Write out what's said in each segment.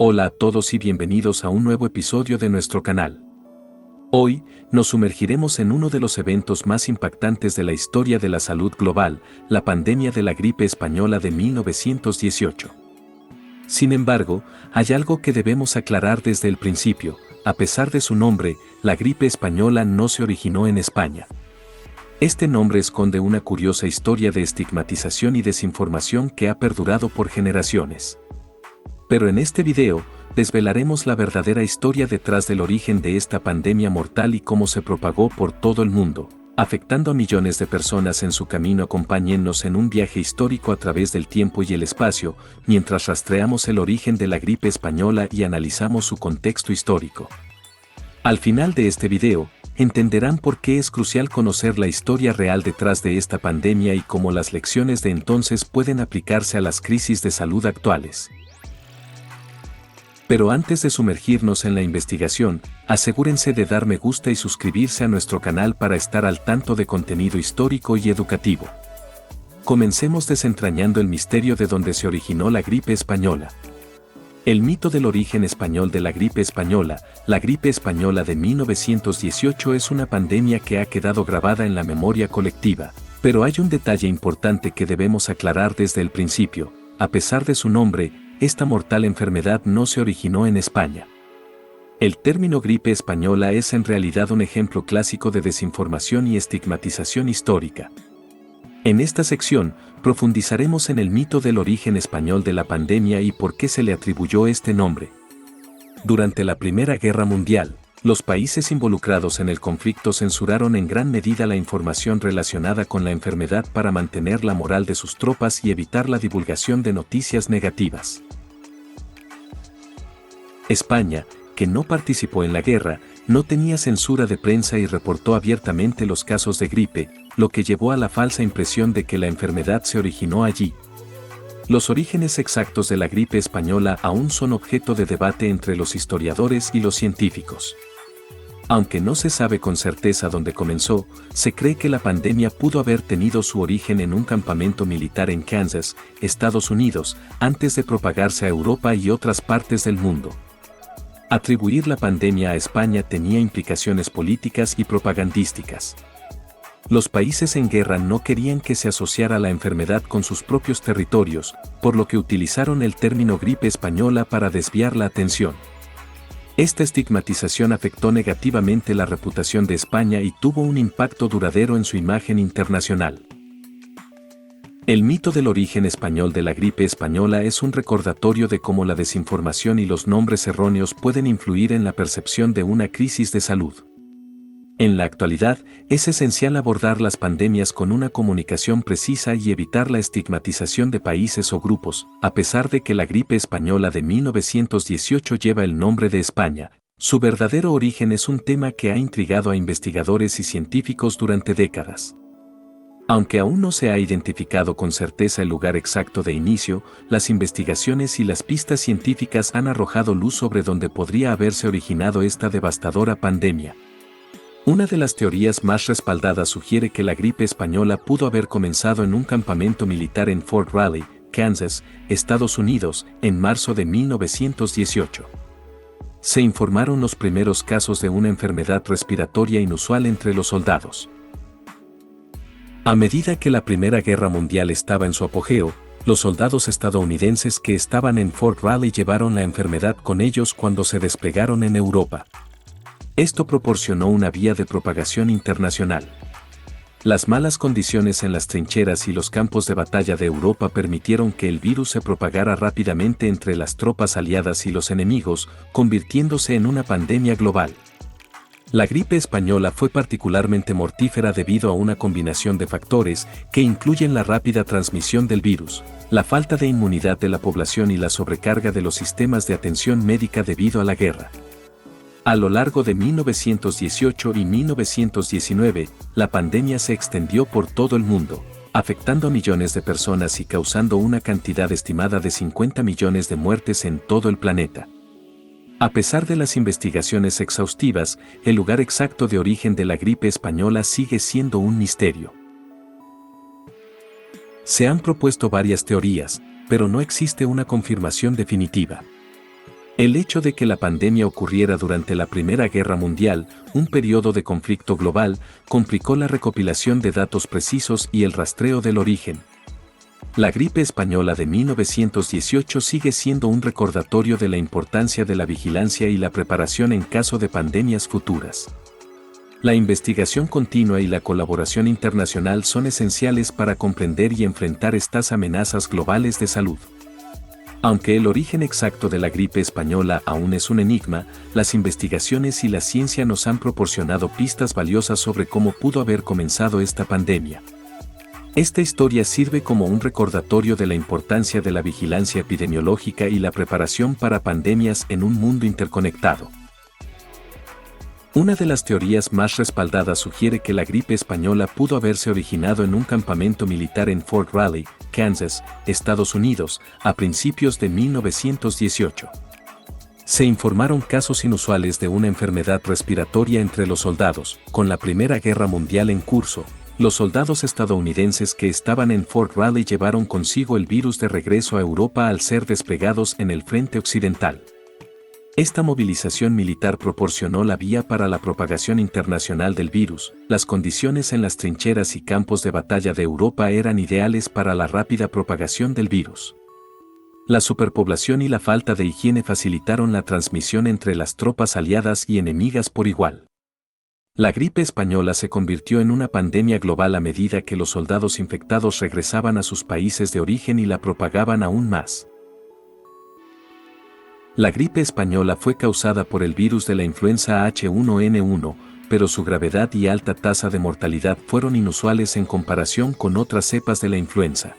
Hola a todos y bienvenidos a un nuevo episodio de nuestro canal. Hoy, nos sumergiremos en uno de los eventos más impactantes de la historia de la salud global, la pandemia de la gripe española de 1918. Sin embargo, hay algo que debemos aclarar desde el principio: a pesar de su nombre, la gripe española no se originó en España. Este nombre esconde una curiosa historia de estigmatización y desinformación que ha perdurado por generaciones. Pero en este video, desvelaremos la verdadera historia detrás del origen de esta pandemia mortal y cómo se propagó por todo el mundo, afectando a millones de personas en su camino. Acompáñennos en un viaje histórico a través del tiempo y el espacio, mientras rastreamos el origen de la gripe española y analizamos su contexto histórico. Al final de este video, entenderán por qué es crucial conocer la historia real detrás de esta pandemia y cómo las lecciones de entonces pueden aplicarse a las crisis de salud actuales. Pero antes de sumergirnos en la investigación, asegúrense de dar me gusta y suscribirse a nuestro canal para estar al tanto de contenido histórico y educativo. Comencemos desentrañando el misterio de dónde se originó la gripe española. El mito del origen español de la gripe española de 1918 es una pandemia que ha quedado grabada en la memoria colectiva, pero hay un detalle importante que debemos aclarar desde el principio: a pesar de su nombre, esta mortal enfermedad no se originó en España. El término gripe española es en realidad un ejemplo clásico de desinformación y estigmatización histórica. En esta sección, profundizaremos en el mito del origen español de la pandemia y por qué se le atribuyó este nombre. Durante la Primera Guerra Mundial, los países involucrados en el conflicto censuraron en gran medida la información relacionada con la enfermedad para mantener la moral de sus tropas y evitar la divulgación de noticias negativas. España, que no participó en la guerra, no tenía censura de prensa y reportó abiertamente los casos de gripe, lo que llevó a la falsa impresión de que la enfermedad se originó allí. Los orígenes exactos de la gripe española aún son objeto de debate entre los historiadores y los científicos. Aunque no se sabe con certeza dónde comenzó, se cree que la pandemia pudo haber tenido su origen en un campamento militar en Kansas, Estados Unidos, antes de propagarse a Europa y otras partes del mundo. Atribuir la pandemia a España tenía implicaciones políticas y propagandísticas. Los países en guerra no querían que se asociara la enfermedad con sus propios territorios, por lo que utilizaron el término gripe española para desviar la atención. Esta estigmatización afectó negativamente la reputación de España y tuvo un impacto duradero en su imagen internacional. El mito del origen español de la gripe española es un recordatorio de cómo la desinformación y los nombres erróneos pueden influir en la percepción de una crisis de salud. En la actualidad, es esencial abordar las pandemias con una comunicación precisa y evitar la estigmatización de países o grupos. A pesar de que la gripe española de 1918 lleva el nombre de España, su verdadero origen es un tema que ha intrigado a investigadores y científicos durante décadas. Aunque aún no se ha identificado con certeza el lugar exacto de inicio, las investigaciones y las pistas científicas han arrojado luz sobre dónde podría haberse originado esta devastadora pandemia. Una de las teorías más respaldadas sugiere que la gripe española pudo haber comenzado en un campamento militar en Fort Riley, Kansas, Estados Unidos, en marzo de 1918. Se informaron los primeros casos de una enfermedad respiratoria inusual entre los soldados. A medida que la Primera Guerra Mundial estaba en su apogeo, los soldados estadounidenses que estaban en Fort Riley llevaron la enfermedad con ellos cuando se desplegaron en Europa. Esto proporcionó una vía de propagación internacional. Las malas condiciones en las trincheras y los campos de batalla de Europa permitieron que el virus se propagara rápidamente entre las tropas aliadas y los enemigos, convirtiéndose en una pandemia global. La gripe española fue particularmente mortífera debido a una combinación de factores que incluyen la rápida transmisión del virus, la falta de inmunidad de la población y la sobrecarga de los sistemas de atención médica debido a la guerra. A lo largo de 1918 y 1919, la pandemia se extendió por todo el mundo, afectando a millones de personas y causando una cantidad estimada de 50 millones de muertes en todo el planeta. A pesar de las investigaciones exhaustivas, el lugar exacto de origen de la gripe española sigue siendo un misterio. Se han propuesto varias teorías, pero no existe una confirmación definitiva. El hecho de que la pandemia ocurriera durante la Primera Guerra Mundial, un periodo de conflicto global, complicó la recopilación de datos precisos y el rastreo del origen. La gripe española de 1918 sigue siendo un recordatorio de la importancia de la vigilancia y la preparación en caso de pandemias futuras. La investigación continua y la colaboración internacional son esenciales para comprender y enfrentar estas amenazas globales de salud. Aunque el origen exacto de la gripe española aún es un enigma, las investigaciones y la ciencia nos han proporcionado pistas valiosas sobre cómo pudo haber comenzado esta pandemia. Esta historia sirve como un recordatorio de la importancia de la vigilancia epidemiológica y la preparación para pandemias en un mundo interconectado. Una de las teorías más respaldadas sugiere que la gripe española pudo haberse originado en un campamento militar en Fort Riley, Kansas, Estados Unidos, a principios de 1918. Se informaron casos inusuales de una enfermedad respiratoria entre los soldados. Con la Primera Guerra Mundial en curso, los soldados estadounidenses que estaban en Fort Riley llevaron consigo el virus de regreso a Europa al ser desplegados en el frente occidental. Esta movilización militar proporcionó la vía para la propagación internacional del virus. Las condiciones en las trincheras y campos de batalla de Europa eran ideales para la rápida propagación del virus. La superpoblación y la falta de higiene facilitaron la transmisión entre las tropas aliadas y enemigas por igual. La gripe española se convirtió en una pandemia global a medida que los soldados infectados regresaban a sus países de origen y la propagaban aún más. La gripe española fue causada por el virus de la influenza H1N1, pero su gravedad y alta tasa de mortalidad fueron inusuales en comparación con otras cepas de la influenza.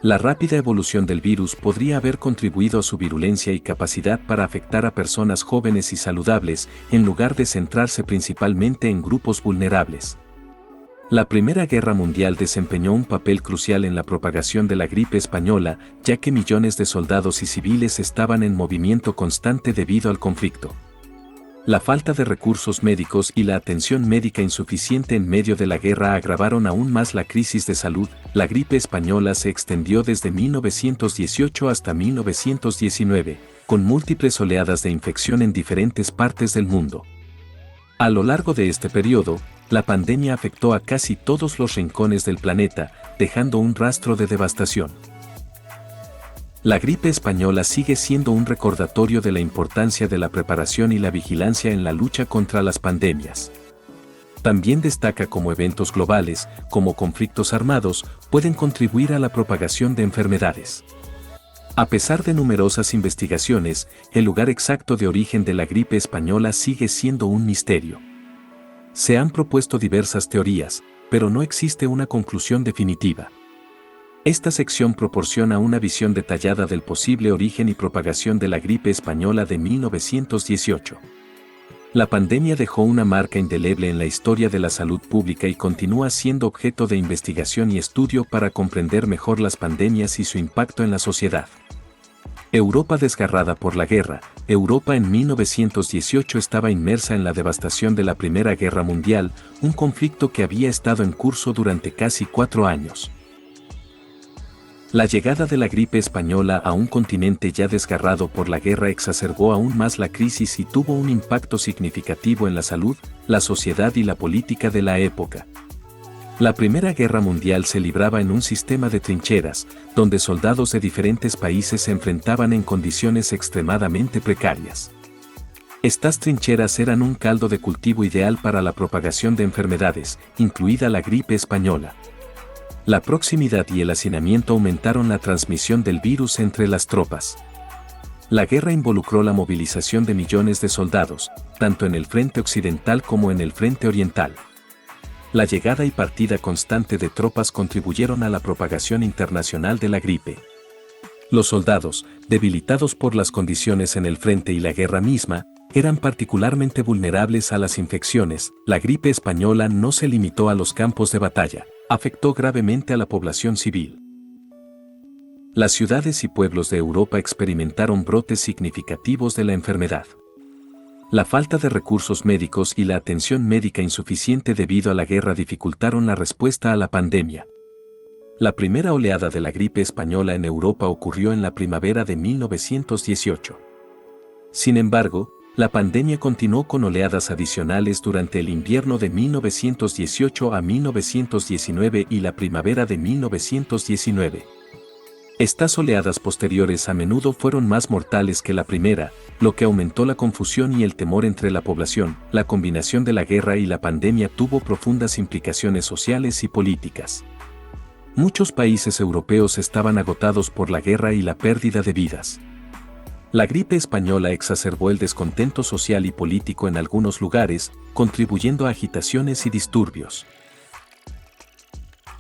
La rápida evolución del virus podría haber contribuido a su virulencia y capacidad para afectar a personas jóvenes y saludables, en lugar de centrarse principalmente en grupos vulnerables. La Primera Guerra Mundial desempeñó un papel crucial en la propagación de la gripe española, ya que millones de soldados y civiles estaban en movimiento constante debido al conflicto. La falta de recursos médicos y la atención médica insuficiente en medio de la guerra agravaron aún más la crisis de salud. La gripe española se extendió desde 1918 hasta 1919, con múltiples oleadas de infección en diferentes partes del mundo. A lo largo de este periodo, la pandemia afectó a casi todos los rincones del planeta, dejando un rastro de devastación. La gripe española sigue siendo un recordatorio de la importancia de la preparación y la vigilancia en la lucha contra las pandemias. También destaca cómo eventos globales, como conflictos armados, pueden contribuir a la propagación de enfermedades. A pesar de numerosas investigaciones, el lugar exacto de origen de la gripe española sigue siendo un misterio. Se han propuesto diversas teorías, pero no existe una conclusión definitiva. Esta sección proporciona una visión detallada del posible origen y propagación de la gripe española de 1918. La pandemia dejó una marca indeleble en la historia de la salud pública y continúa siendo objeto de investigación y estudio para comprender mejor las pandemias y su impacto en la sociedad. Europa desgarrada por la guerra. Europa en 1918 estaba inmersa en la devastación de la Primera Guerra Mundial, un conflicto que había estado en curso durante casi 4 años. La llegada de la gripe española a un continente ya desgarrado por la guerra exacerbó aún más la crisis y tuvo un impacto significativo en la salud, la sociedad y la política de la época. La Primera Guerra Mundial se libraba en un sistema de trincheras, donde soldados de diferentes países se enfrentaban en condiciones extremadamente precarias. Estas trincheras eran un caldo de cultivo ideal para la propagación de enfermedades, incluida la gripe española. La proximidad y el hacinamiento aumentaron la transmisión del virus entre las tropas. La guerra involucró la movilización de millones de soldados, tanto en el frente occidental como en el frente oriental. La llegada y partida constante de tropas contribuyeron a la propagación internacional de la gripe. Los soldados, debilitados por las condiciones en el frente y la guerra misma, eran particularmente vulnerables a las infecciones. La gripe española no se limitó a los campos de batalla, afectó gravemente a la población civil. Las ciudades y pueblos de Europa experimentaron brotes significativos de la enfermedad. La falta de recursos médicos y la atención médica insuficiente debido a la guerra dificultaron la respuesta a la pandemia. La primera oleada de la gripe española en Europa ocurrió en la primavera de 1918. Sin embargo, la pandemia continuó con oleadas adicionales durante el invierno de 1918 a 1919 y la primavera de 1919. Estas oleadas posteriores a menudo fueron más mortales que la primera, lo que aumentó la confusión y el temor entre la población. La combinación de la guerra y la pandemia tuvo profundas implicaciones sociales y políticas. Muchos países europeos estaban agotados por la guerra y la pérdida de vidas. La gripe española exacerbó el descontento social y político en algunos lugares, contribuyendo a agitaciones y disturbios.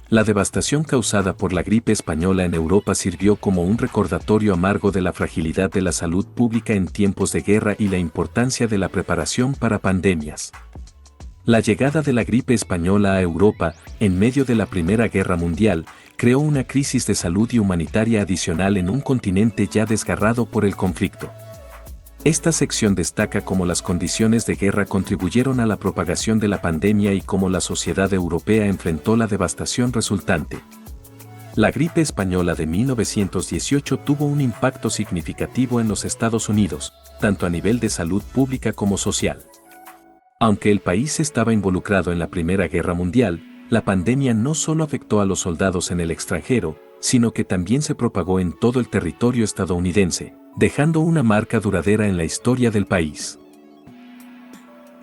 La devastación causada por la gripe española en Europa sirvió como un recordatorio amargo de la fragilidad de la salud pública en tiempos de guerra y la importancia de la preparación para pandemias. La llegada de la gripe española a Europa, en medio de la Primera Guerra Mundial, creó una crisis de salud y humanitaria adicional en un continente ya desgarrado por el conflicto. Esta sección destaca cómo las condiciones de guerra contribuyeron a la propagación de la pandemia y cómo la sociedad europea enfrentó la devastación resultante. La gripe española de 1918 tuvo un impacto significativo en los Estados Unidos, tanto a nivel de salud pública como social. Aunque el país estaba involucrado en la Primera Guerra Mundial, la pandemia no solo afectó a los soldados en el extranjero, sino que también se propagó en todo el territorio estadounidense, dejando una marca duradera en la historia del país.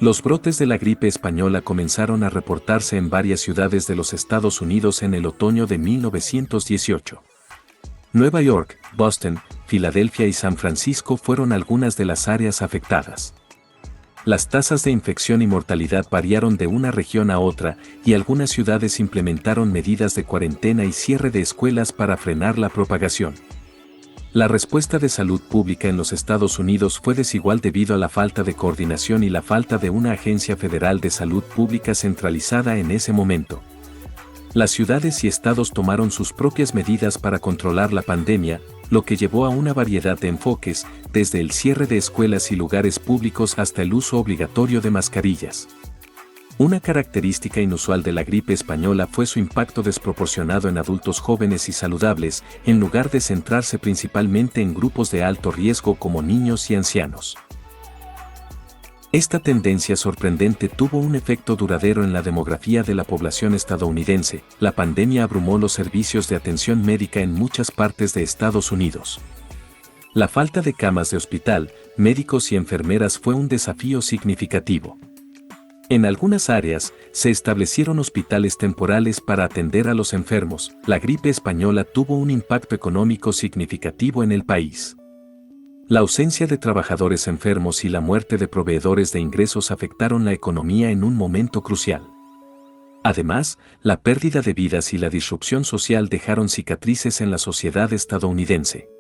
Los brotes de la gripe española comenzaron a reportarse en varias ciudades de los Estados Unidos en el otoño de 1918. Nueva York, Boston, Filadelfia y San Francisco fueron algunas de las áreas afectadas. Las tasas de infección y mortalidad variaron de una región a otra y algunas ciudades implementaron medidas de cuarentena y cierre de escuelas para frenar la propagación. La respuesta de salud pública en los Estados Unidos fue desigual debido a la falta de coordinación y la falta de una agencia federal de salud pública centralizada en ese momento. Las ciudades y estados tomaron sus propias medidas para controlar la pandemia, lo que llevó a una variedad de enfoques, desde el cierre de escuelas y lugares públicos hasta el uso obligatorio de mascarillas. Una característica inusual de la gripe española fue su impacto desproporcionado en adultos jóvenes y saludables, en lugar de centrarse principalmente en grupos de alto riesgo como niños y ancianos. Esta tendencia sorprendente tuvo un efecto duradero en la demografía de la población estadounidense. La pandemia abrumó los servicios de atención médica en muchas partes de Estados Unidos. La falta de camas de hospital, médicos y enfermeras fue un desafío significativo. En algunas áreas, se establecieron hospitales temporales para atender a los enfermos. La gripe española tuvo un impacto económico significativo en el país. La ausencia de trabajadores enfermos y la muerte de proveedores de ingresos afectaron la economía en un momento crucial. Además, la pérdida de vidas y la disrupción social dejaron cicatrices en la sociedad estadounidense.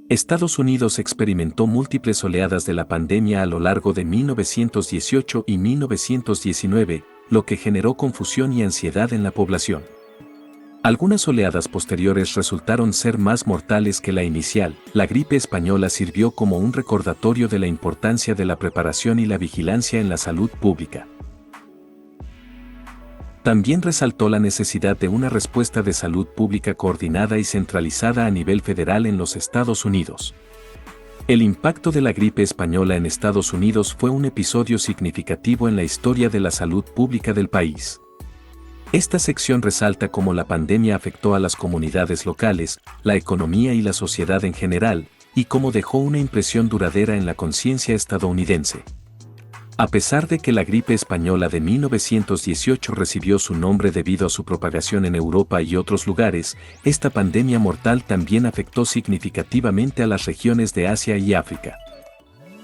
Estados Unidos experimentó múltiples oleadas de la pandemia a lo largo de 1918 y 1919, lo que generó confusión y ansiedad en la población. Algunas oleadas posteriores resultaron ser más mortales que la inicial. La gripe española sirvió como un recordatorio de la importancia de la preparación y la vigilancia en la salud pública. También resaltó la necesidad de una respuesta de salud pública coordinada y centralizada a nivel federal en los Estados Unidos. El impacto de la gripe española en Estados Unidos fue un episodio significativo en la historia de la salud pública del país. Esta sección resalta cómo la pandemia afectó a las comunidades locales, la economía y la sociedad en general, y cómo dejó una impresión duradera en la conciencia estadounidense. A pesar de que la gripe española de 1918 recibió su nombre debido a su propagación en Europa y otros lugares, esta pandemia mortal también afectó significativamente a las regiones de Asia y África.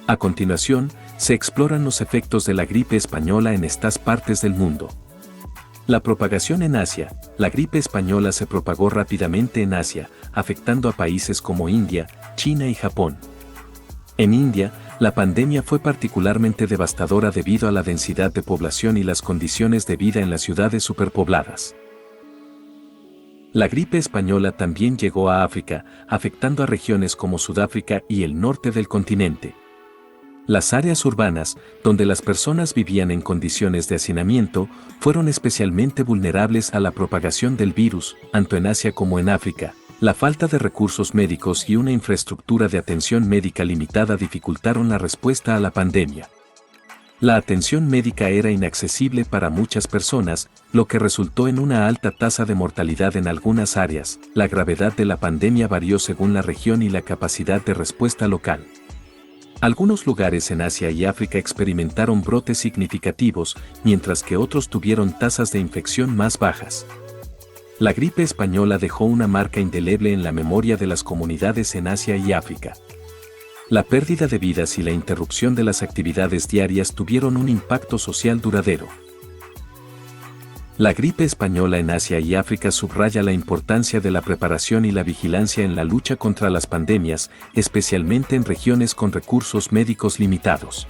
A continuación, se exploran los efectos de la gripe española en estas partes del mundo. La propagación en Asia. La gripe española se propagó rápidamente en Asia, afectando a países como India, China y Japón. En India, la pandemia fue particularmente devastadora debido a la densidad de población y las condiciones de vida en las ciudades superpobladas. La gripe española también llegó a África, afectando a regiones como Sudáfrica y el norte del continente. Las áreas urbanas, donde las personas vivían en condiciones de hacinamiento, fueron especialmente vulnerables a la propagación del virus, tanto en Asia como en África. La falta de recursos médicos y una infraestructura de atención médica limitada dificultaron la respuesta a la pandemia. La atención médica era inaccesible para muchas personas, lo que resultó en una alta tasa de mortalidad en algunas áreas. La gravedad de la pandemia varió según la región y la capacidad de respuesta local. Algunos lugares en Asia y África experimentaron brotes significativos, mientras que otros tuvieron tasas de infección más bajas. La gripe española dejó una marca indeleble en la memoria de las comunidades en Asia y África. La pérdida de vidas y la interrupción de las actividades diarias tuvieron un impacto social duradero. La gripe española en Asia y África subraya la importancia de la preparación y la vigilancia en la lucha contra las pandemias, especialmente en regiones con recursos médicos limitados.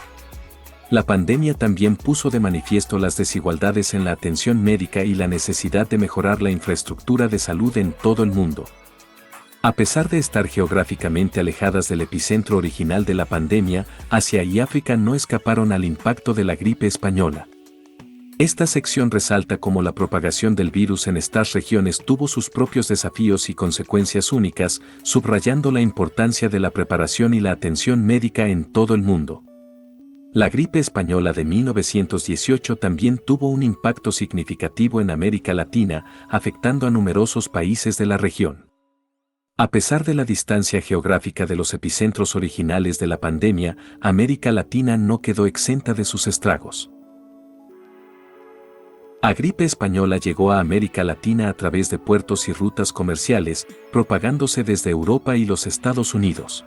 La pandemia también puso de manifiesto las desigualdades en la atención médica y la necesidad de mejorar la infraestructura de salud en todo el mundo. A pesar de estar geográficamente alejadas del epicentro original de la pandemia, Asia y África no escaparon al impacto de la gripe española. Esta sección resalta cómo la propagación del virus en estas regiones tuvo sus propios desafíos y consecuencias únicas, subrayando la importancia de la preparación y la atención médica en todo el mundo. La gripe española de 1918 también tuvo un impacto significativo en América Latina, afectando a numerosos países de la región. A pesar de la distancia geográfica de los epicentros originales de la pandemia, América Latina no quedó exenta de sus estragos. La gripe española llegó a América Latina a través de puertos y rutas comerciales, propagándose desde Europa y los Estados Unidos.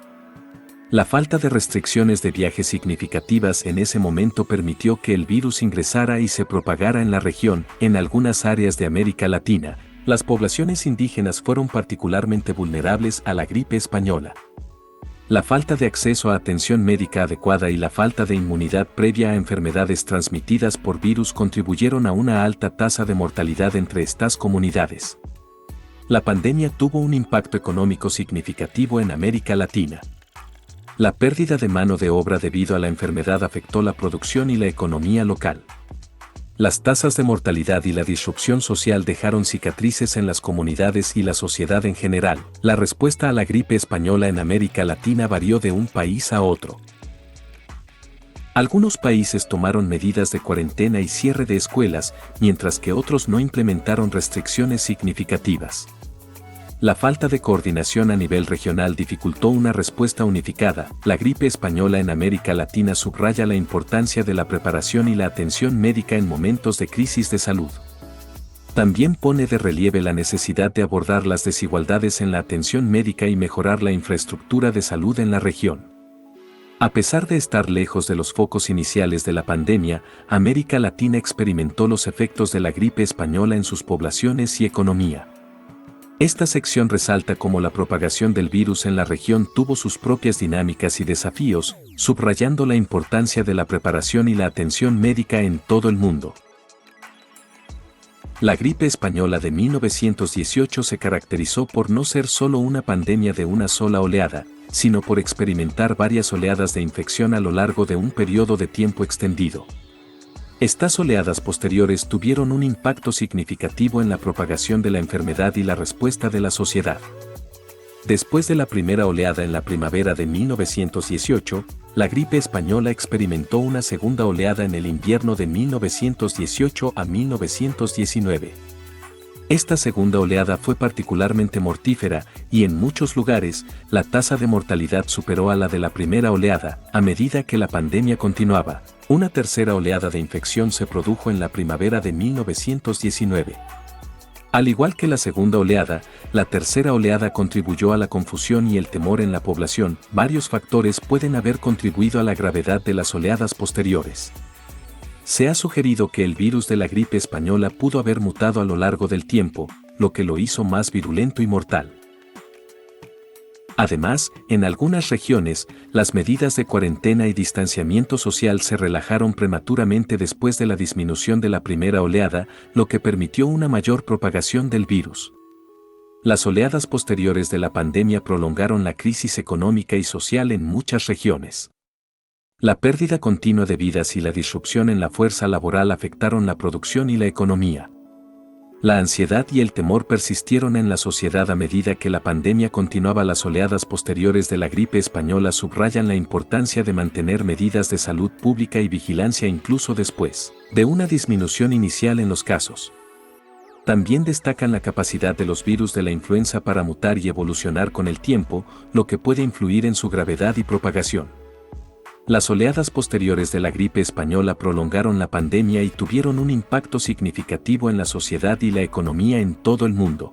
La falta de restricciones de viaje significativas en ese momento permitió que el virus ingresara y se propagara en la región. En algunas áreas de América Latina, las poblaciones indígenas fueron particularmente vulnerables a la gripe española. La falta de acceso a atención médica adecuada y la falta de inmunidad previa a enfermedades transmitidas por virus contribuyeron a una alta tasa de mortalidad entre estas comunidades. La pandemia tuvo un impacto económico significativo en América Latina. La pérdida de mano de obra debido a la enfermedad afectó la producción y la economía local. Las tasas de mortalidad y la disrupción social dejaron cicatrices en las comunidades y la sociedad en general. La respuesta a la gripe española en América Latina varió de un país a otro. Algunos países tomaron medidas de cuarentena y cierre de escuelas, mientras que otros no implementaron restricciones significativas. La falta de coordinación a nivel regional dificultó una respuesta unificada. La gripe española en América Latina subraya la importancia de la preparación y la atención médica en momentos de crisis de salud. También pone de relieve la necesidad de abordar las desigualdades en la atención médica y mejorar la infraestructura de salud en la región. A pesar de estar lejos de los focos iniciales de la pandemia, América Latina experimentó los efectos de la gripe española en sus poblaciones y economía. Esta sección resalta cómo la propagación del virus en la región tuvo sus propias dinámicas y desafíos, subrayando la importancia de la preparación y la atención médica en todo el mundo. La gripe española de 1918 se caracterizó por no ser solo una pandemia de una sola oleada, sino por experimentar varias oleadas de infección a lo largo de un periodo de tiempo extendido. Estas oleadas posteriores tuvieron un impacto significativo en la propagación de la enfermedad y la respuesta de la sociedad. Después de la primera oleada en la primavera de 1918, la gripe española experimentó una segunda oleada en el invierno de 1918 a 1919. Esta segunda oleada fue particularmente mortífera y en muchos lugares, la tasa de mortalidad superó a la de la primera oleada. A medida que la pandemia continuaba, una tercera oleada de infección se produjo en la primavera de 1919. Al igual que la segunda oleada, la tercera oleada contribuyó a la confusión y el temor en la población. Varios factores pueden haber contribuido a la gravedad de las oleadas posteriores. Se ha sugerido que el virus de la gripe española pudo haber mutado a lo largo del tiempo, lo que lo hizo más virulento y mortal. Además, en algunas regiones, las medidas de cuarentena y distanciamiento social se relajaron prematuramente después de la disminución de la primera oleada, lo que permitió una mayor propagación del virus. Las oleadas posteriores de la pandemia prolongaron la crisis económica y social en muchas regiones. La pérdida continua de vidas y la disrupción en la fuerza laboral afectaron la producción y la economía. La ansiedad y el temor persistieron en la sociedad a medida que la pandemia continuaba. Las oleadas posteriores de la gripe española subrayan la importancia de mantener medidas de salud pública y vigilancia incluso después de una disminución inicial en los casos. También destacan la capacidad de los virus de la influenza para mutar y evolucionar con el tiempo, lo que puede influir en su gravedad y propagación. Las oleadas posteriores de la gripe española prolongaron la pandemia y tuvieron un impacto significativo en la sociedad y la economía en todo el mundo.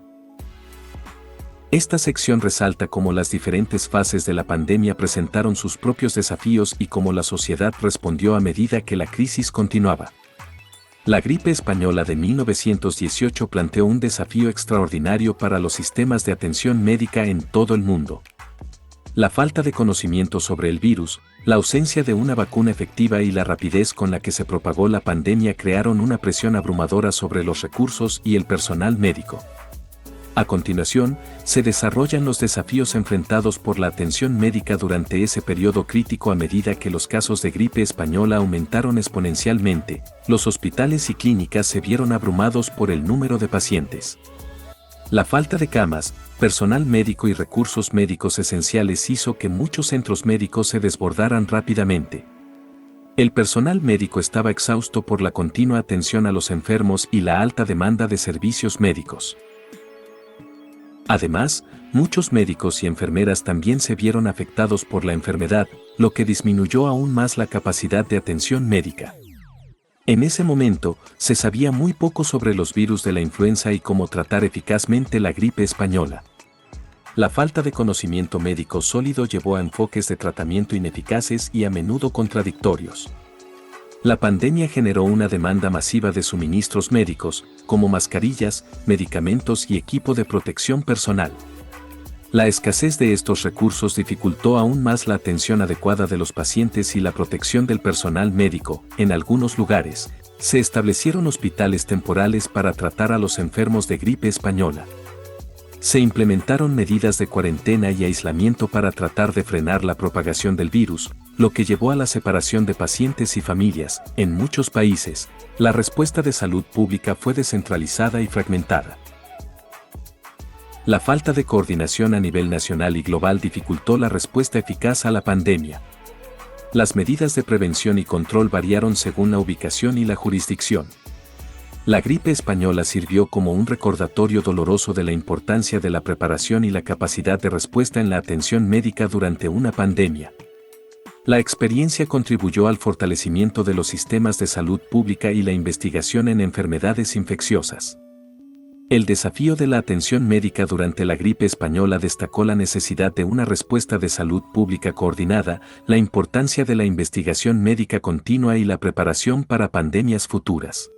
Esta sección resalta cómo las diferentes fases de la pandemia presentaron sus propios desafíos y cómo la sociedad respondió a medida que la crisis continuaba. La gripe española de 1918 planteó un desafío extraordinario para los sistemas de atención médica en todo el mundo. La falta de conocimiento sobre el virus, la ausencia de una vacuna efectiva y la rapidez con la que se propagó la pandemia crearon una presión abrumadora sobre los recursos y el personal médico. A continuación, se desarrollan los desafíos enfrentados por la atención médica durante ese periodo crítico. A medida que los casos de gripe española aumentaron exponencialmente, los hospitales y clínicas se vieron abrumados por el número de pacientes. La falta de camas, personal médico y recursos médicos esenciales hizo que muchos centros médicos se desbordaran rápidamente. El personal médico estaba exhausto por la continua atención a los enfermos y la alta demanda de servicios médicos. Además, muchos médicos y enfermeras también se vieron afectados por la enfermedad, lo que disminuyó aún más la capacidad de atención médica. En ese momento, se sabía muy poco sobre los virus de la influenza y cómo tratar eficazmente la gripe española. La falta de conocimiento médico sólido llevó a enfoques de tratamiento ineficaces y a menudo contradictorios. La pandemia generó una demanda masiva de suministros médicos, como mascarillas, medicamentos y equipo de protección personal. La escasez de estos recursos dificultó aún más la atención adecuada de los pacientes y la protección del personal médico. En algunos lugares, se establecieron hospitales temporales para tratar a los enfermos de gripe española. Se implementaron medidas de cuarentena y aislamiento para tratar de frenar la propagación del virus, lo que llevó a la separación de pacientes y familias. En muchos países, la respuesta de salud pública fue descentralizada y fragmentada. La falta de coordinación a nivel nacional y global dificultó la respuesta eficaz a la pandemia. Las medidas de prevención y control variaron según la ubicación y la jurisdicción. La gripe española sirvió como un recordatorio doloroso de la importancia de la preparación y la capacidad de respuesta en la atención médica durante una pandemia. La experiencia contribuyó al fortalecimiento de los sistemas de salud pública y la investigación en enfermedades infecciosas. El desafío de la atención médica durante la gripe española destacó la necesidad de una respuesta de salud pública coordinada, la importancia de la investigación médica continua y la preparación para pandemias futuras.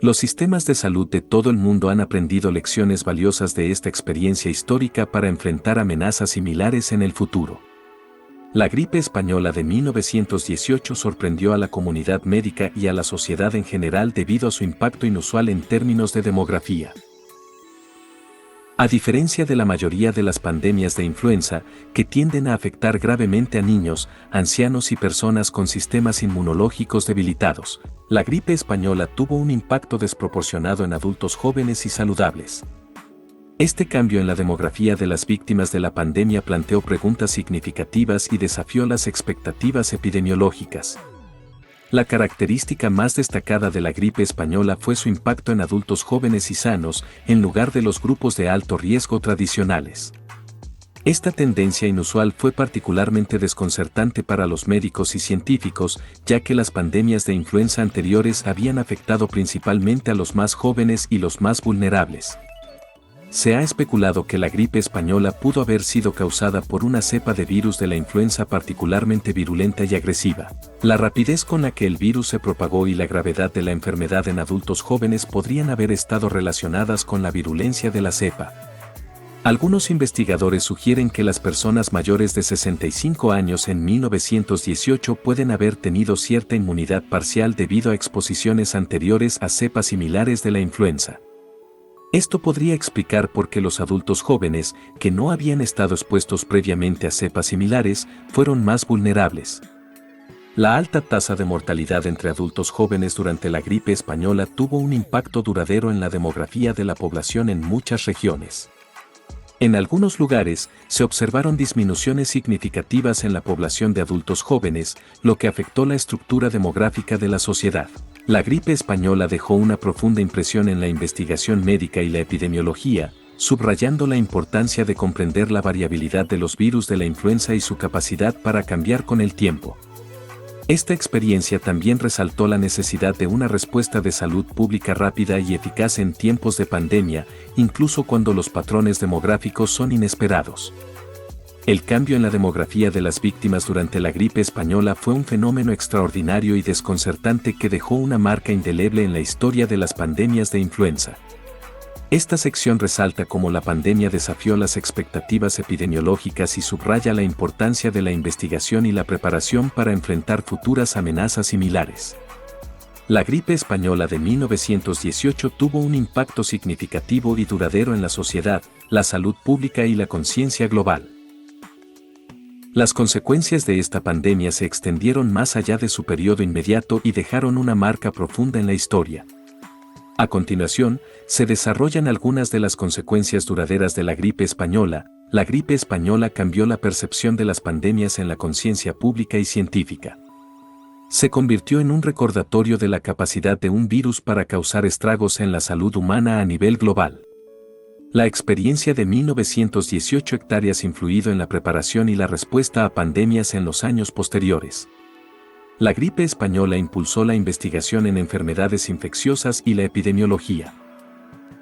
Los sistemas de salud de todo el mundo han aprendido lecciones valiosas de esta experiencia histórica para enfrentar amenazas similares en el futuro. La gripe española de 1918 sorprendió a la comunidad médica y a la sociedad en general debido a su impacto inusual en términos de demografía. A diferencia de la mayoría de las pandemias de influenza, que tienden a afectar gravemente a niños, ancianos y personas con sistemas inmunológicos debilitados, la gripe española tuvo un impacto desproporcionado en adultos jóvenes y saludables. Este cambio en la demografía de las víctimas de la pandemia planteó preguntas significativas y desafió las expectativas epidemiológicas. La característica más destacada de la gripe española fue su impacto en adultos jóvenes y sanos, en lugar de los grupos de alto riesgo tradicionales. Esta tendencia inusual fue particularmente desconcertante para los médicos y científicos, ya que las pandemias de influenza anteriores habían afectado principalmente a los más jóvenes y los más vulnerables. Se ha especulado que la gripe española pudo haber sido causada por una cepa de virus de la influenza particularmente virulenta y agresiva. La rapidez con la que el virus se propagó y la gravedad de la enfermedad en adultos jóvenes podrían haber estado relacionadas con la virulencia de la cepa. Algunos investigadores sugieren que las personas mayores de 65 años en 1918 pueden haber tenido cierta inmunidad parcial debido a exposiciones anteriores a cepas similares de la influenza. Esto podría explicar por qué los adultos jóvenes, que no habían estado expuestos previamente a cepas similares, fueron más vulnerables. La alta tasa de mortalidad entre adultos jóvenes durante la gripe española tuvo un impacto duradero en la demografía de la población en muchas regiones. En algunos lugares, se observaron disminuciones significativas en la población de adultos jóvenes, lo que afectó la estructura demográfica de la sociedad. La gripe española dejó una profunda impresión en la investigación médica y la epidemiología, subrayando la importancia de comprender la variabilidad de los virus de la influenza y su capacidad para cambiar con el tiempo. Esta experiencia también resaltó la necesidad de una respuesta de salud pública rápida y eficaz en tiempos de pandemia, incluso cuando los patrones demográficos son inesperados. El cambio en la demografía de las víctimas durante la gripe española fue un fenómeno extraordinario y desconcertante que dejó una marca indeleble en la historia de las pandemias de influenza. Esta sección resalta cómo la pandemia desafió las expectativas epidemiológicas y subraya la importancia de la investigación y la preparación para enfrentar futuras amenazas similares. La gripe española de 1918 tuvo un impacto significativo y duradero en la sociedad, la salud pública y la conciencia global. Las consecuencias de esta pandemia se extendieron más allá de su periodo inmediato y dejaron una marca profunda en la historia. A continuación, se desarrollan algunas de las consecuencias duraderas de la gripe española. La gripe española cambió la percepción de las pandemias en la conciencia pública y científica. Se convirtió en un recordatorio de la capacidad de un virus para causar estragos en la salud humana a nivel global. La experiencia de 1918 hectáreas influido en la preparación y la respuesta a pandemias en los años posteriores. La gripe española impulsó la investigación en enfermedades infecciosas y la epidemiología.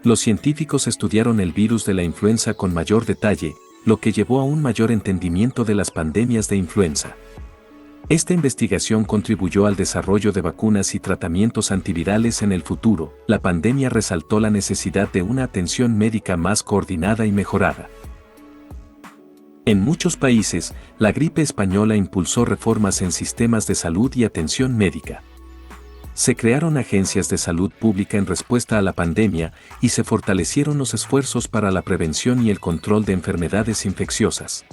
Los científicos estudiaron el virus de la influenza con mayor detalle, lo que llevó a un mayor entendimiento de las pandemias de influenza. Esta investigación contribuyó al desarrollo de vacunas y tratamientos antivirales en el futuro. La pandemia resaltó la necesidad de una atención médica más coordinada y mejorada. En muchos países, la gripe española impulsó reformas en sistemas de salud y atención médica. Se crearon agencias de salud pública en respuesta a la pandemia y se fortalecieron los esfuerzos para la prevención y el control de enfermedades infecciosas.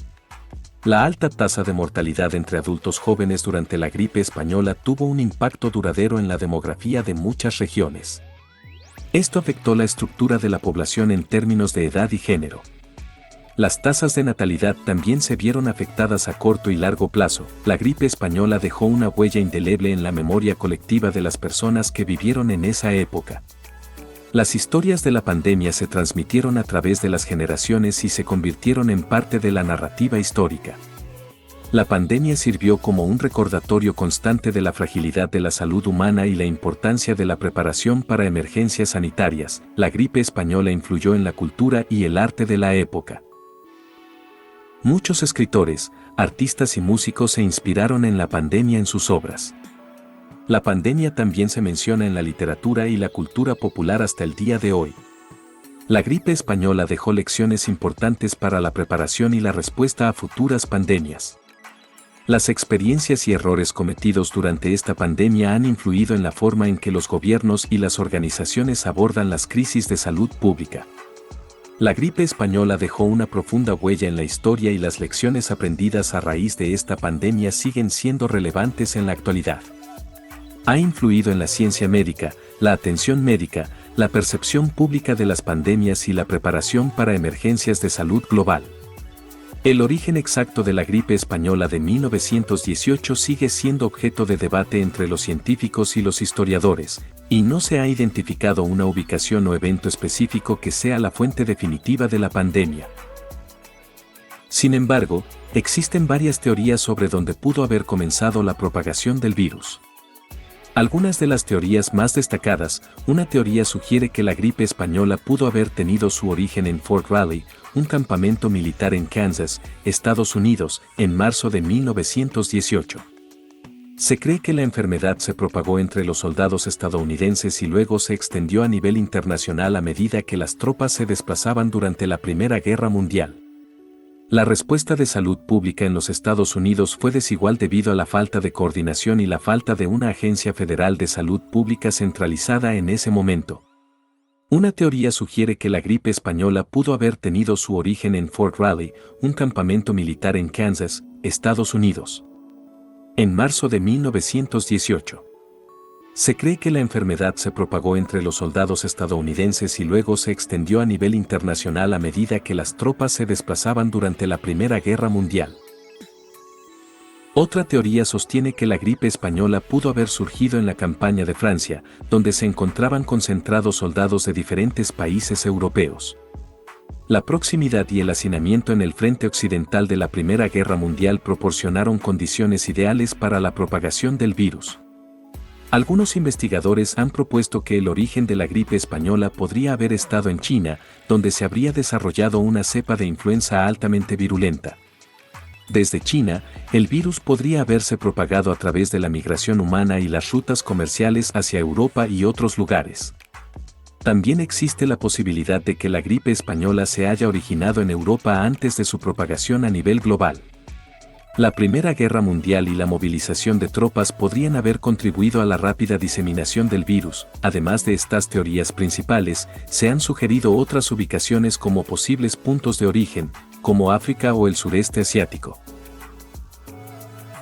La alta tasa de mortalidad entre adultos jóvenes durante la gripe española tuvo un impacto duradero en la demografía de muchas regiones. Esto afectó la estructura de la población en términos de edad y género. Las tasas de natalidad también se vieron afectadas a corto y largo plazo. La gripe española dejó una huella indeleble en la memoria colectiva de las personas que vivieron en esa época. Las historias de la pandemia se transmitieron a través de las generaciones y se convirtieron en parte de la narrativa histórica. La pandemia sirvió como un recordatorio constante de la fragilidad de la salud humana y la importancia de la preparación para emergencias sanitarias. La gripe española influyó en la cultura y el arte de la época. Muchos escritores, artistas y músicos se inspiraron en la pandemia en sus obras. La pandemia también se menciona en la literatura y la cultura popular hasta el día de hoy. La gripe española dejó lecciones importantes para la preparación y la respuesta a futuras pandemias. Las experiencias y errores cometidos durante esta pandemia han influido en la forma en que los gobiernos y las organizaciones abordan las crisis de salud pública. La gripe española dejó una profunda huella en la historia y las lecciones aprendidas a raíz de esta pandemia siguen siendo relevantes en la actualidad. Ha influido en la ciencia médica, la atención médica, la percepción pública de las pandemias y la preparación para emergencias de salud global. El origen exacto de la gripe española de 1918 sigue siendo objeto de debate entre los científicos y los historiadores, y no se ha identificado una ubicación o evento específico que sea la fuente definitiva de la pandemia. Sin embargo, existen varias teorías sobre dónde pudo haber comenzado la propagación del virus. Algunas de las teorías más destacadas, una teoría sugiere que la gripe española pudo haber tenido su origen en Fort Riley, un campamento militar en Kansas, Estados Unidos, en marzo de 1918. Se cree que la enfermedad se propagó entre los soldados estadounidenses y luego se extendió a nivel internacional a medida que las tropas se desplazaban durante la Primera Guerra Mundial. La respuesta de salud pública en los Estados Unidos fue desigual debido a la falta de coordinación y la falta de una agencia federal de salud pública centralizada en ese momento. Una teoría sugiere que la gripe española pudo haber tenido su origen en Fort Riley, un campamento militar en Kansas, Estados Unidos. En marzo de 1918. Se cree que la enfermedad se propagó entre los soldados estadounidenses y luego se extendió a nivel internacional a medida que las tropas se desplazaban durante la Primera Guerra Mundial. Otra teoría sostiene que la gripe española pudo haber surgido en la campaña de Francia, donde se encontraban concentrados soldados de diferentes países europeos. La proximidad y el hacinamiento en el frente occidental de la Primera Guerra Mundial proporcionaron condiciones ideales para la propagación del virus. Algunos investigadores han propuesto que el origen de la gripe española podría haber estado en China, donde se habría desarrollado una cepa de influenza altamente virulenta. Desde China, el virus podría haberse propagado a través de la migración humana y las rutas comerciales hacia Europa y otros lugares. También existe la posibilidad de que la gripe española se haya originado en Europa antes de su propagación a nivel global. La Primera Guerra Mundial y la movilización de tropas podrían haber contribuido a la rápida diseminación del virus. Además de estas teorías principales, se han sugerido otras ubicaciones como posibles puntos de origen, como África o el sureste asiático.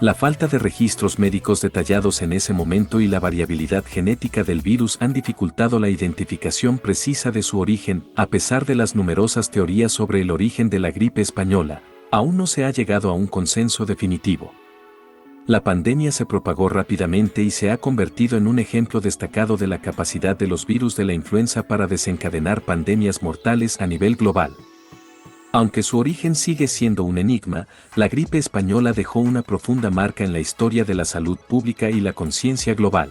La falta de registros médicos detallados en ese momento y la variabilidad genética del virus han dificultado la identificación precisa de su origen. A pesar de las numerosas teorías sobre el origen de la gripe española, aún no se ha llegado a un consenso definitivo. La pandemia se propagó rápidamente y se ha convertido en un ejemplo destacado de la capacidad de los virus de la influenza para desencadenar pandemias mortales a nivel global. Aunque su origen sigue siendo un enigma, la gripe española dejó una profunda marca en la historia de la salud pública y la conciencia global.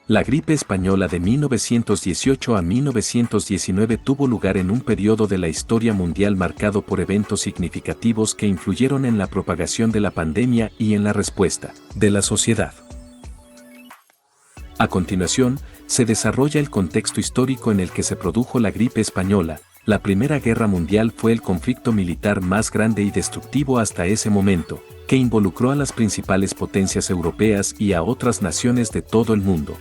La gripe española de 1918 a 1919 tuvo lugar en un periodo de la historia mundial marcado por eventos significativos que influyeron en la propagación de la pandemia y en la respuesta de la sociedad. A continuación, se desarrolla el contexto histórico en el que se produjo la gripe española. La Primera Guerra Mundial fue el conflicto militar más grande y destructivo hasta ese momento, que involucró a las principales potencias europeas y a otras naciones de todo el mundo.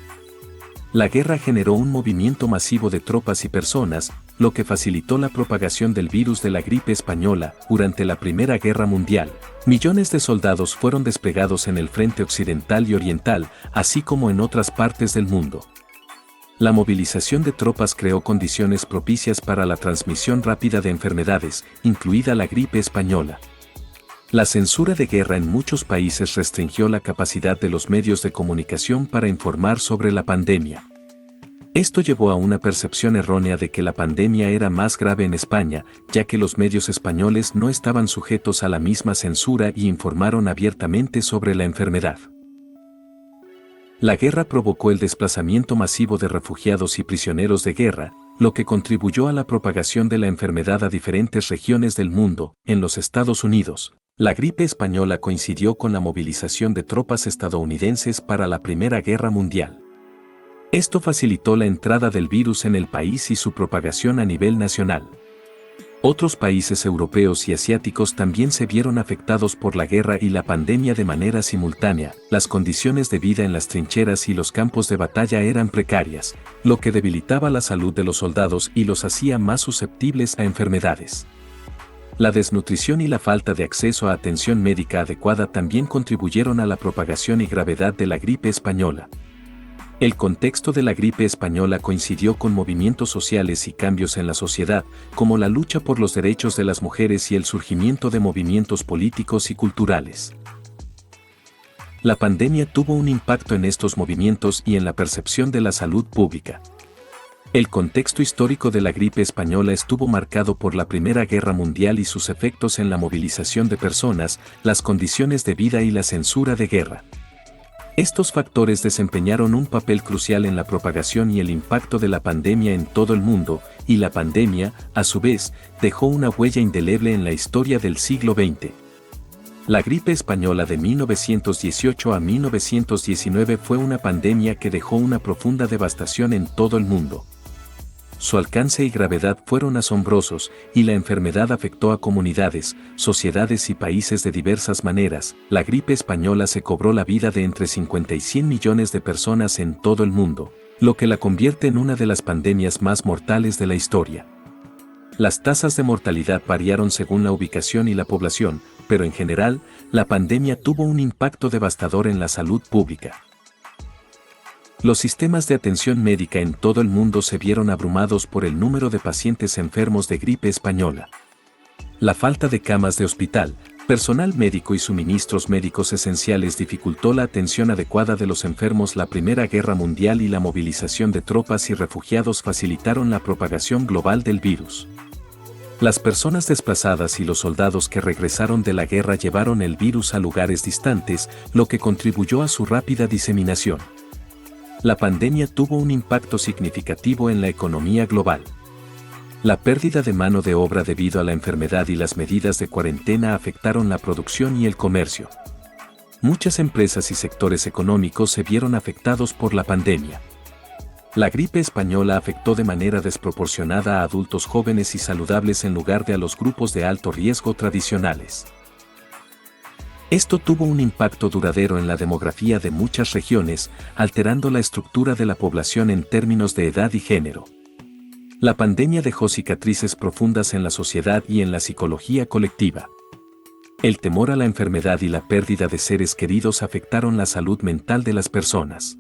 La guerra generó un movimiento masivo de tropas y personas, lo que facilitó la propagación del virus de la gripe española. Durante la Primera Guerra Mundial, millones de soldados fueron desplegados en el frente occidental y oriental, así como en otras partes del mundo. La movilización de tropas creó condiciones propicias para la transmisión rápida de enfermedades, incluida la gripe española. La censura de guerra en muchos países restringió la capacidad de los medios de comunicación para informar sobre la pandemia. Esto llevó a una percepción errónea de que la pandemia era más grave en España, ya que los medios españoles no estaban sujetos a la misma censura y informaron abiertamente sobre la enfermedad. La guerra provocó el desplazamiento masivo de refugiados y prisioneros de guerra, lo que contribuyó a la propagación de la enfermedad a diferentes regiones del mundo. En los Estados Unidos, la gripe española coincidió con la movilización de tropas estadounidenses para la Primera Guerra Mundial. Esto facilitó la entrada del virus en el país y su propagación a nivel nacional. Otros países europeos y asiáticos también se vieron afectados por la guerra y la pandemia de manera simultánea. Las condiciones de vida en las trincheras y los campos de batalla eran precarias, lo que debilitaba la salud de los soldados y los hacía más susceptibles a enfermedades. La desnutrición y la falta de acceso a atención médica adecuada también contribuyeron a la propagación y gravedad de la gripe española. El contexto de la gripe española coincidió con movimientos sociales y cambios en la sociedad, como la lucha por los derechos de las mujeres y el surgimiento de movimientos políticos y culturales. La pandemia tuvo un impacto en estos movimientos y en la percepción de la salud pública. El contexto histórico de la gripe española estuvo marcado por la Primera Guerra Mundial y sus efectos en la movilización de personas, las condiciones de vida y la censura de guerra. Estos factores desempeñaron un papel crucial en la propagación y el impacto de la pandemia en todo el mundo, y la pandemia, a su vez, dejó una huella indeleble en la historia del siglo XX. La gripe española de 1918 a 1919 fue una pandemia que dejó una profunda devastación en todo el mundo. Su alcance y gravedad fueron asombrosos, y la enfermedad afectó a comunidades, sociedades y países de diversas maneras. La gripe española se cobró la vida de entre 50 y 100 millones de personas en todo el mundo, lo que la convierte en una de las pandemias más mortales de la historia. Las tasas de mortalidad variaron según la ubicación y la población, pero en general, la pandemia tuvo un impacto devastador en la salud pública. Los sistemas de atención médica en todo el mundo se vieron abrumados por el número de pacientes enfermos de gripe española. La falta de camas de hospital, personal médico y suministros médicos esenciales dificultó la atención adecuada de los enfermos. La Primera Guerra Mundial y la movilización de tropas y refugiados facilitaron la propagación global del virus. Las personas desplazadas y los soldados que regresaron de la guerra llevaron el virus a lugares distantes, lo que contribuyó a su rápida diseminación. La pandemia tuvo un impacto significativo en la economía global. La pérdida de mano de obra debido a la enfermedad y las medidas de cuarentena afectaron la producción y el comercio. Muchas empresas y sectores económicos se vieron afectados por la pandemia. La gripe española afectó de manera desproporcionada a adultos jóvenes y saludables en lugar de a los grupos de alto riesgo tradicionales. Esto tuvo un impacto duradero en la demografía de muchas regiones, alterando la estructura de la población en términos de edad y género. La pandemia dejó cicatrices profundas en la sociedad y en la psicología colectiva. El temor a la enfermedad y la pérdida de seres queridos afectaron la salud mental de las personas.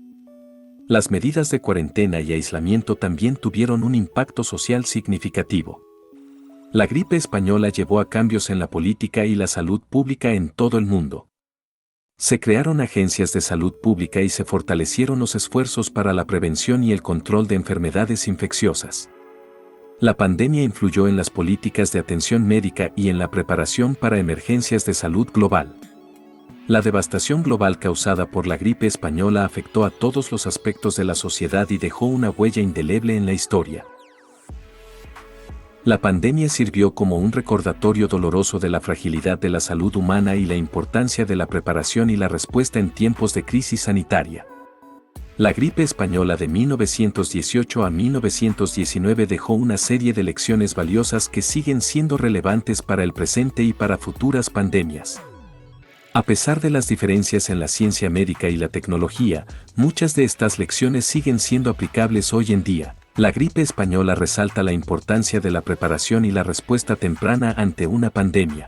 Las medidas de cuarentena y aislamiento también tuvieron un impacto social significativo. La gripe española llevó a cambios en la política y la salud pública en todo el mundo. Se crearon agencias de salud pública y se fortalecieron los esfuerzos para la prevención y el control de enfermedades infecciosas. La pandemia influyó en las políticas de atención médica y en la preparación para emergencias de salud global. La devastación global causada por la gripe española afectó a todos los aspectos de la sociedad y dejó una huella indeleble en la historia. La pandemia sirvió como un recordatorio doloroso de la fragilidad de la salud humana y la importancia de la preparación y la respuesta en tiempos de crisis sanitaria. La gripe española de 1918 a 1919 dejó una serie de lecciones valiosas que siguen siendo relevantes para el presente y para futuras pandemias. A pesar de las diferencias en la ciencia médica y la tecnología, muchas de estas lecciones siguen siendo aplicables hoy en día. La gripe española resalta la importancia de la preparación y la respuesta temprana ante una pandemia.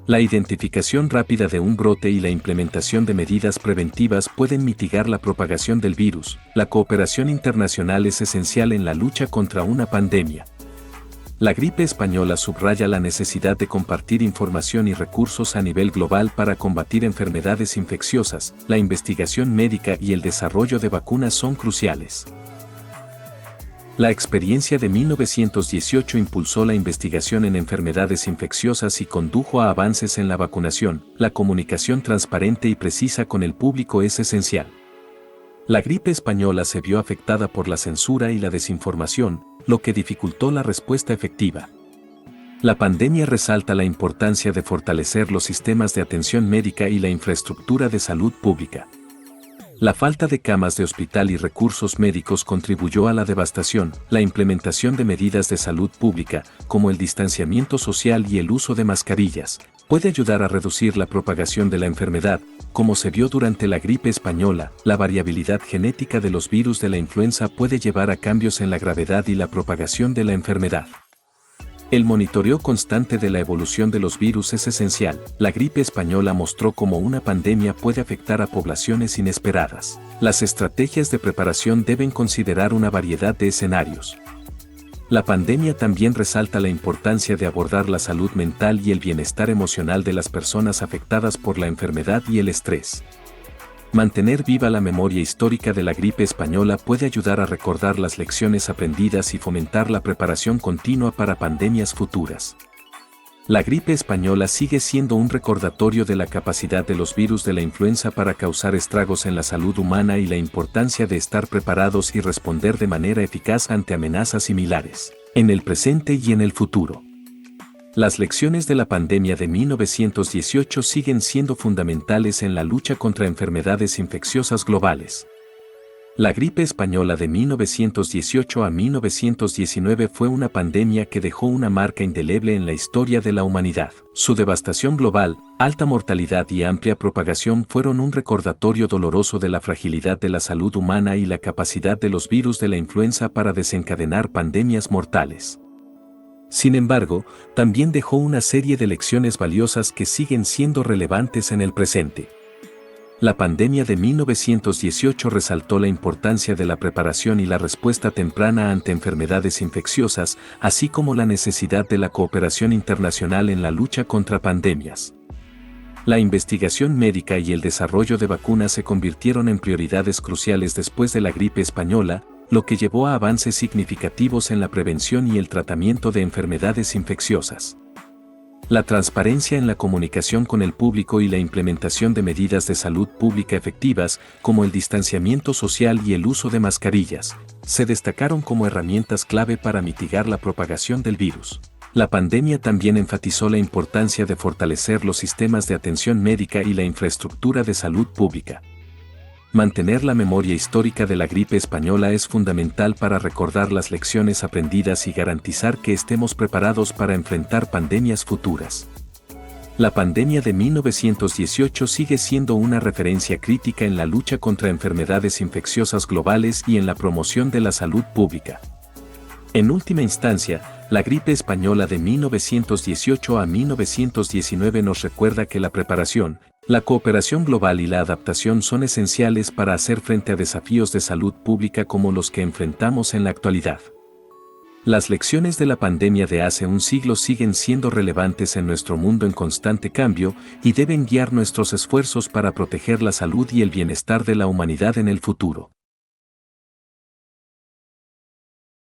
La identificación rápida de un brote y la implementación de medidas preventivas pueden mitigar la propagación del virus. La cooperación internacional es esencial en la lucha contra una pandemia. La gripe española subraya la necesidad de compartir información y recursos a nivel global para combatir enfermedades infecciosas. La investigación médica y el desarrollo de vacunas son cruciales. La experiencia de 1918 impulsó la investigación en enfermedades infecciosas y condujo a avances en la vacunación. La comunicación transparente y precisa con el público es esencial. La gripe española se vio afectada por la censura y la desinformación, lo que dificultó la respuesta efectiva. La pandemia resalta la importancia de fortalecer los sistemas de atención médica y la infraestructura de salud pública. La falta de camas de hospital y recursos médicos contribuyó a la devastación. La implementación de medidas de salud pública, como el distanciamiento social y el uso de mascarillas, puede ayudar a reducir la propagación de la enfermedad, como se vio durante la gripe española. La variabilidad genética de los virus de la influenza puede llevar a cambios en la gravedad y la propagación de la enfermedad. El monitoreo constante de la evolución de los virus es esencial. La gripe española mostró cómo una pandemia puede afectar a poblaciones inesperadas. Las estrategias de preparación deben considerar una variedad de escenarios. La pandemia también resalta la importancia de abordar la salud mental y el bienestar emocional de las personas afectadas por la enfermedad y el estrés. Mantener viva la memoria histórica de la gripe española puede ayudar a recordar las lecciones aprendidas y fomentar la preparación continua para pandemias futuras. La gripe española sigue siendo un recordatorio de la capacidad de los virus de la influenza para causar estragos en la salud humana y la importancia de estar preparados y responder de manera eficaz ante amenazas similares, en el presente y en el futuro. Las lecciones de la pandemia de 1918 siguen siendo fundamentales en la lucha contra enfermedades infecciosas globales. La gripe española de 1918 a 1919 fue una pandemia que dejó una marca indeleble en la historia de la humanidad. Su devastación global, alta mortalidad y amplia propagación fueron un recordatorio doloroso de la fragilidad de la salud humana y la capacidad de los virus de la influenza para desencadenar pandemias mortales. Sin embargo, también dejó una serie de lecciones valiosas que siguen siendo relevantes en el presente. La pandemia de 1918 resaltó la importancia de la preparación y la respuesta temprana ante enfermedades infecciosas, así como la necesidad de la cooperación internacional en la lucha contra pandemias. La investigación médica y el desarrollo de vacunas se convirtieron en prioridades cruciales después de la gripe española, lo que llevó a avances significativos en la prevención y el tratamiento de enfermedades infecciosas. La transparencia en la comunicación con el público y la implementación de medidas de salud pública efectivas, como el distanciamiento social y el uso de mascarillas, se destacaron como herramientas clave para mitigar la propagación del virus. La pandemia también enfatizó la importancia de fortalecer los sistemas de atención médica y la infraestructura de salud pública. Mantener la memoria histórica de la gripe española es fundamental para recordar las lecciones aprendidas y garantizar que estemos preparados para enfrentar pandemias futuras. La pandemia de 1918 sigue siendo una referencia crítica en la lucha contra enfermedades infecciosas globales y en la promoción de la salud pública. En última instancia, la gripe española de 1918 a 1919 nos recuerda que la preparación, la cooperación global y la adaptación son esenciales para hacer frente a desafíos de salud pública como los que enfrentamos en la actualidad. Las lecciones de la pandemia de hace un siglo siguen siendo relevantes en nuestro mundo en constante cambio y deben guiar nuestros esfuerzos para proteger la salud y el bienestar de la humanidad en el futuro.